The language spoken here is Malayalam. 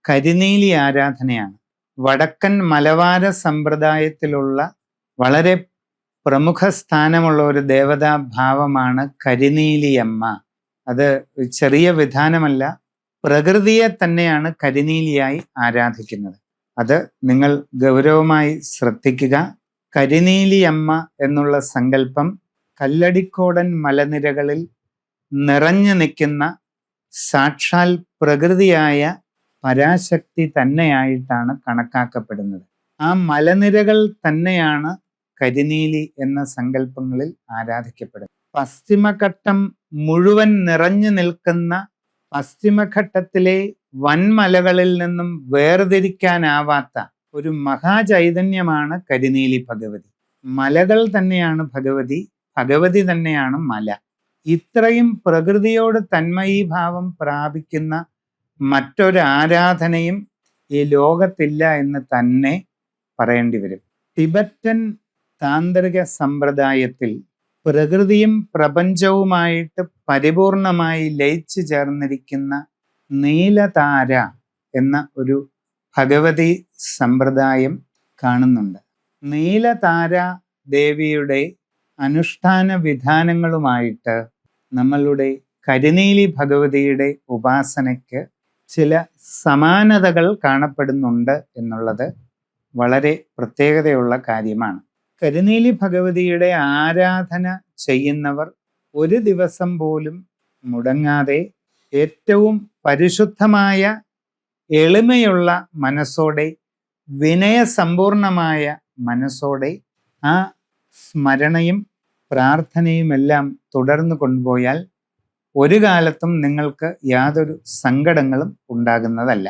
കരിനീലി ആരാധനയാണ്. വടക്കൻ മലബാർ സമ്പ്രദായത്തിലുള്ള വളരെ പ്രമുഖ സ്ഥാനമുള്ള ഒരു ദേവതാഭാവമാണ് കരിനീലിയമ്മ. അത് ചെറിയ വിധാനമല്ല, പ്രകൃതിയെ തന്നെയാണ് കരിനീലിയായി ആരാധിക്കുന്നത്. അത് നിങ്ങൾ ഗൗരവമായി ശ്രദ്ധിക്കുക. കരിനീലിയമ്മ എന്നുള്ള സങ്കല്പം കല്ലടിക്കോടൻ മലനിരകളിൽ നിറഞ്ഞു നിൽക്കുന്ന സാക്ഷാൽ പ്രകൃതിയായ പരാശക്തി തന്നെയായിട്ടാണ് കണക്കാക്കപ്പെടുന്നത്. ആ മലനിരകൾ തന്നെയാണ് കരിനീലി എന്ന സങ്കല്പങ്ങളിൽ ആരാധിക്കപ്പെടുന്നത്. പശ്ചിമഘട്ടം മുഴുവൻ നിറഞ്ഞു നിൽക്കുന്ന പശ്ചിമഘട്ടത്തിലെ വൻമലകളിൽ നിന്നും വേർതിരിക്കാനാവാത്ത ഒരു മഹാചൈതന്യമാണ് കരിനീലി ഭഗവതി. മലകൾ തന്നെയാണ് ഭഗവതി, ഭഗവതി തന്നെയാണ് മല. ഇത്രയും പ്രകൃതിയോട് തന്മയീഭാവം പ്രാപിക്കുന്ന മറ്റൊരു ആരാധനയും ഈ ലോകത്തില്ല എന്ന് തന്നെ പറയേണ്ടി വരും. ടിബറ്റൻ താന്ത്രിക സമ്പ്രദായത്തിൽ പ്രകൃതിയും പ്രപഞ്ചവുമായിട്ട് പരിപൂർണമായി ലയിച്ചു ചേർന്നിരിക്കുന്ന നീലതാര എന്ന ഒരു ഭഗവതി സമ്പ്രദായം കാണുന്നുണ്ട്. നീലതാര ദേവിയുടെ അനുഷ്ഠാന വിധാനങ്ങളുമായിട്ട് നമ്മളുടെ കരിനീലി ഭഗവതിയുടെ ഉപാസനയ്ക്ക് ചില സമാനതകൾ കാണപ്പെടുന്നുണ്ട് എന്നുള്ളത് വളരെ പ്രത്യേകതയുള്ള കാര്യമാണ്. കരിനീലി ഭഗവതിയുടെ ആരാധന ചെയ്യുന്നവർ ഒരു ദിവസം പോലും മുടങ്ങാതെ ഏറ്റവും പരിശുദ്ധമായ എളിമയുള്ള മനസ്സോടെ, വിനയസമ്പൂർണമായ മനസ്സോടെ ആ സ്മരണയും പ്രാർത്ഥനയുമെല്ലാം തുടർന്നു കൊണ്ടുപോയാൽ ഒരു കാലത്തും നിങ്ങൾക്ക് യാതൊരു സങ്കടങ്ങളും ഉണ്ടാകുന്നതല്ല.